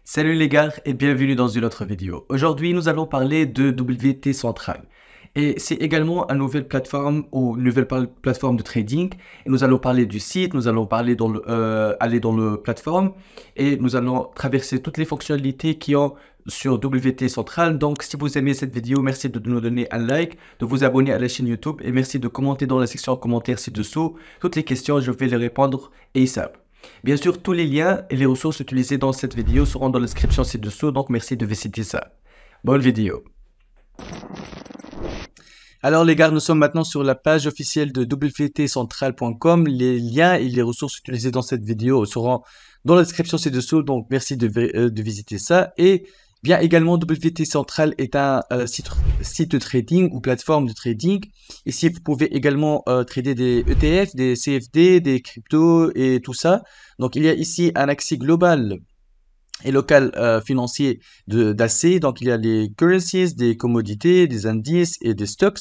Salut les gars et bienvenue dans une autre vidéo. Aujourd'hui, nous allons parler de WT Central. Et c'est également une nouvelle plateforme ou une nouvelle plateforme de trading. Et nous allons parler du site, nous allons parler aller dans le plateforme et nous allons traverser toutes les fonctionnalités qui ont sur WT Central. Donc, si vous aimez cette vidéo, merci de nous donner un like, de vous abonner à la chaîne YouTube et merci de commenter dans la section commentaires ci-dessous. Toutes les questions, je vais les répondre ASAP. Bien sûr, tous les liens et les ressources utilisées dans cette vidéo seront dans la description ci-dessous, donc merci de visiter ça. Bonne vidéo. Alors les gars, nous sommes maintenant sur la page officielle de wtcentral.com. Les liens et les ressources utilisées dans cette vidéo seront dans la description ci-dessous, donc merci de visiter ça. Et bien également, WT Central est un site de trading ou plateforme de trading. Ici, vous pouvez également trader des ETF, des CFD, des cryptos et tout ça. Donc, il y a ici un accès global et local financier d'AC. Donc, il y a les currencies, des commodités, des indices et des stocks.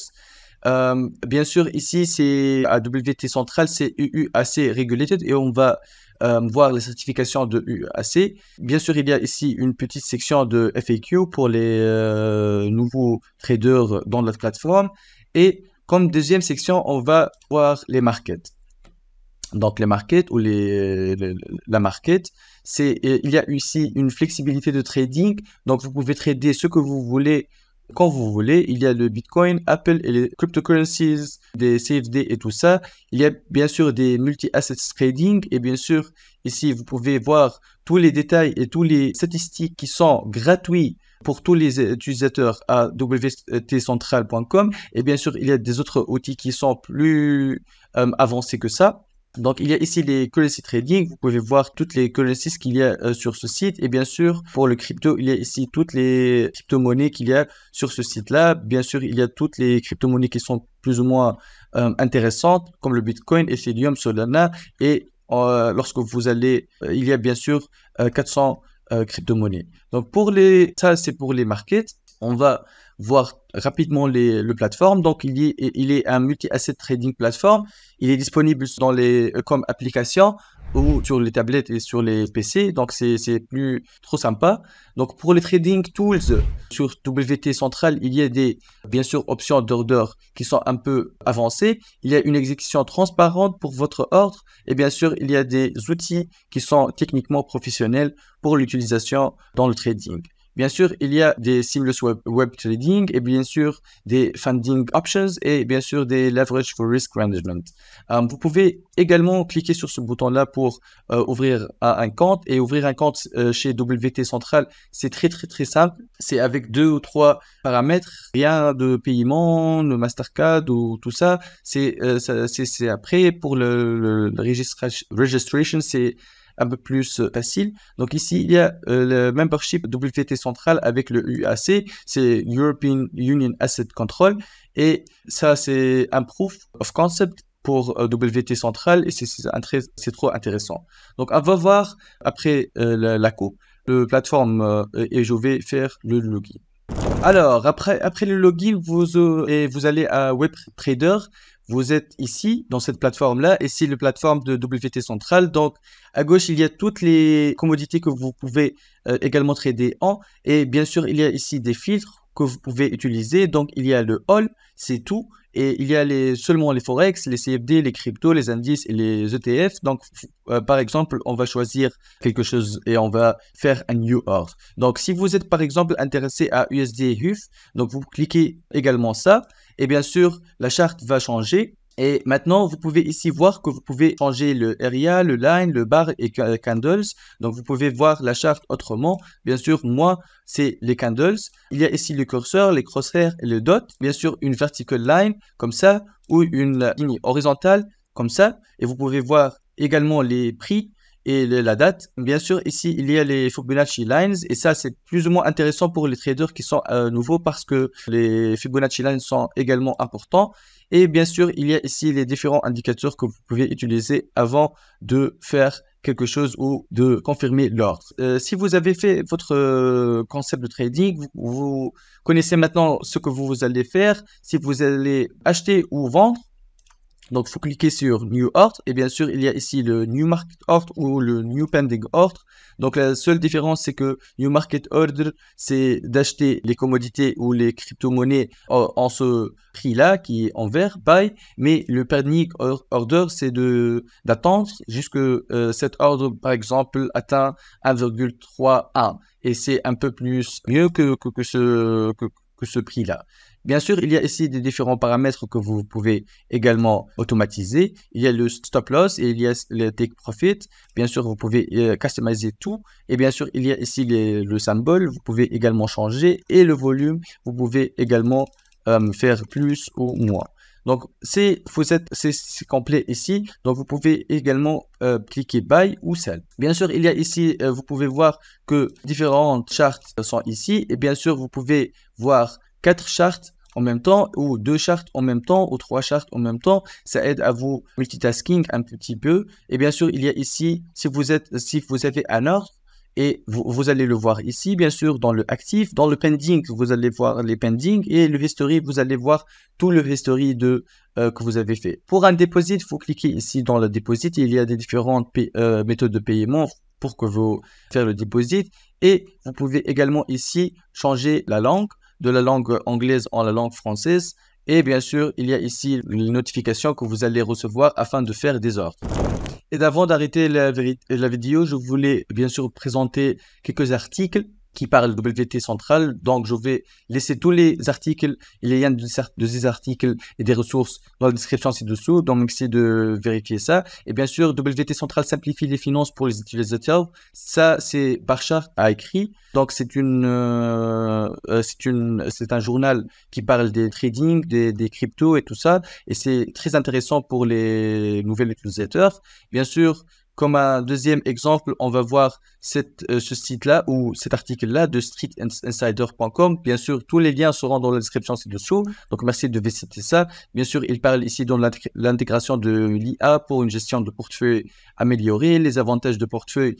Bien sûr, ici, c'est à WT Central, c'est UUAC Regulated et on va voir les certifications de UAC. Bien sûr, il y a ici une petite section de FAQ pour les nouveaux traders dans la plateforme. Et comme deuxième section, on va voir les markets. Donc, les markets ou la market, il y a ici une flexibilité de trading. Donc, vous pouvez trader ce que vous voulez quand vous voulez. Il y a le Bitcoin, Apple et les cryptocurrencies, des CFD et tout ça. Il y a bien sûr des multi-assets trading et bien sûr, ici, vous pouvez voir tous les détails et tous les statistiques qui sont gratuits pour tous les utilisateurs à wtcentral.com. Et bien sûr, il y a des autres outils qui sont plus avancés que ça. Donc, il y a ici les currency trading. Vous pouvez voir toutes les currencies qu'il y a sur ce site. Et bien sûr, pour le crypto, il y a ici toutes les crypto-monnaies qu'il y a sur ce site-là. Bien sûr, il y a toutes les crypto-monnaies qui sont plus ou moins intéressantes, comme le Bitcoin, Ethereum, Solana. Et lorsque vous allez, il y a bien sûr 400 crypto-monnaies. Donc, ça, c'est pour les markets. On va voir rapidement le plateforme. Donc, il est un multi-asset trading platform. Il est disponible comme application ou sur les tablettes et sur les PC. Donc, c'est plus trop sympa. Donc, pour les trading tools sur WT Central, il y a bien sûr, options d'order qui sont un peu avancées. Il y a une exécution transparente pour votre ordre. Et bien sûr, il y a des outils qui sont techniquement professionnels pour l'utilisation dans le trading. Bien sûr, il y a des seamless web trading et bien sûr des funding options et bien sûr des leverage for risk management. Vous pouvez également cliquer sur ce bouton-là pour ouvrir un compte et ouvrir un compte chez WT Central. C'est très simple. C'est avec 2 ou 3 paramètres. Rien de paiement, de Mastercard ou tout ça. C'est après pour le registration, c'est un peu plus facile. Donc ici, il y a le membership WT Central avec le UAC, c'est European Union Asset Control, et ça, c'est un proof of concept pour WT Central, et c'est trop intéressant. Donc, on va voir après la coupe, le plateforme, et je vais faire le login. Alors, après le login, vous allez à WebTrader. Vous êtes ici, dans cette plateforme-là, et c'est la plateforme de WT Central. Donc, à gauche, il y a toutes les commodités que vous pouvez également trader en. Et bien sûr, il y a ici des filtres que vous pouvez utiliser. Donc, il y a le All, c'est tout. Et il y a seulement les Forex, les CFD, les cryptos, les indices et les ETF. Donc, par exemple, on va choisir quelque chose et on va faire un New Order. Donc, si vous êtes par exemple intéressé à USD HUF, donc vous cliquez également ça. Et bien sûr, la charte va changer. Et maintenant, vous pouvez ici voir que vous pouvez changer le area, le line, le bar et candles. Donc, vous pouvez voir la charte autrement. Bien sûr, moi, c'est les candles. Il y a ici le curseur, les crosshairs et le dot. Bien sûr, une vertical line comme ça ou une ligne horizontale comme ça. Et vous pouvez voir également les prix et la date. Bien sûr, ici, il y a les Fibonacci Lines et ça, c'est plus ou moins intéressant pour les traders qui sont nouveaux parce que les Fibonacci Lines sont également importants. Et bien sûr, il y a ici les différents indicateurs que vous pouvez utiliser avant de faire quelque chose ou de confirmer l'ordre. Si vous avez fait votre concept de trading, vous connaissez maintenant ce que vous allez faire. Si vous allez acheter ou vendre, Donc, il faut cliquer sur New Order. Et bien sûr, il y a ici le New Market Order ou le New Pending Order. Donc, la seule différence, c'est que New Market Order, c'est d'acheter les commodités ou les crypto-monnaies en ce prix-là, qui est en vert, buy. Mais le Pending Order, c'est d'attendre jusque cet ordre, par exemple, atteint 1,31. Et c'est un peu plus mieux que ce prix-là. Bien sûr, il y a ici des différents paramètres que vous pouvez également automatiser. Il y a le stop loss et il y a le take profit. Bien sûr, vous pouvez customiser tout. Et bien sûr, il y a ici le symbole. Vous pouvez également changer. Et le volume, vous pouvez également faire plus ou moins. Donc, c'est complet ici. Donc, vous pouvez également cliquer Buy ou Sell. Bien sûr, il y a ici, vous pouvez voir que différentes charts sont ici. Et bien sûr, vous pouvez voir 4 charts en même temps, ou 2 charts en même temps, ou 3 charts en même temps. Ça aide à vous multitasking un petit peu. Et bien sûr, il y a ici, si vous avez un ordre, et vous allez le voir ici, bien sûr, dans le actif, dans le pending, vous allez voir les pending, et le history, vous allez voir tout le history que vous avez fait. Pour un deposit, il faut cliquer ici dans le deposit. Il y a des différentes méthodes de paiement pour que vous fassiez le deposit. Et vous pouvez également ici changer la langue, de la langue anglaise en la langue française. Et bien sûr, il y a ici les notifications que vous allez recevoir afin de faire des ordres. Et d'avant d'arrêter la vidéo, je voulais bien sûr présenter quelques articles qui parlent de WT Central. Donc, je vais laisser tous les articles et les liens de ces articles et des ressources dans la description ci-dessous. Donc, merci de vérifier ça. Et bien sûr, WT Central simplifie les finances pour les utilisateurs. Ça, c'est Barchart a écrit. Donc, c'est un journal qui parle des trading, des cryptos et tout ça. Et c'est très intéressant pour les nouveaux utilisateurs. Bien sûr, comme un deuxième exemple, on va voir ce site-là ou cet article-là de streetinsider.com. Bien sûr, tous les liens seront dans la description ci-dessous. Donc, merci de visiter ça. Bien sûr, il parle ici de l'intégration de l'IA pour une gestion de portefeuille améliorée, les avantages de portefeuille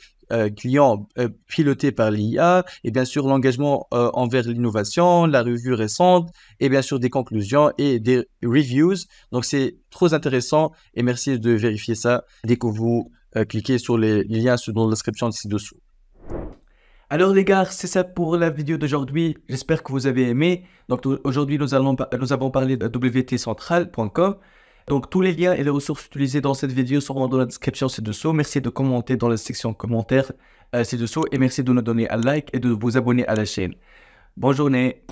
clients pilotés par l'IA, et bien sûr l'engagement envers l'innovation, la revue récente, et bien sûr des conclusions et des reviews. Donc, c'est trop intéressant et merci de vérifier ça dès que vous cliquez sur les liens dans la description ci-dessous. Alors les gars, c'est ça pour la vidéo d'aujourd'hui. J'espère que vous avez aimé. Donc aujourd'hui, nous avons parlé de wtcentral.com. Donc tous les liens et les ressources utilisées dans cette vidéo seront dans la description ci-dessous. Merci de commenter dans la section commentaires ci-dessous et merci de nous donner un like et de vous abonner à la chaîne. Bonne journée.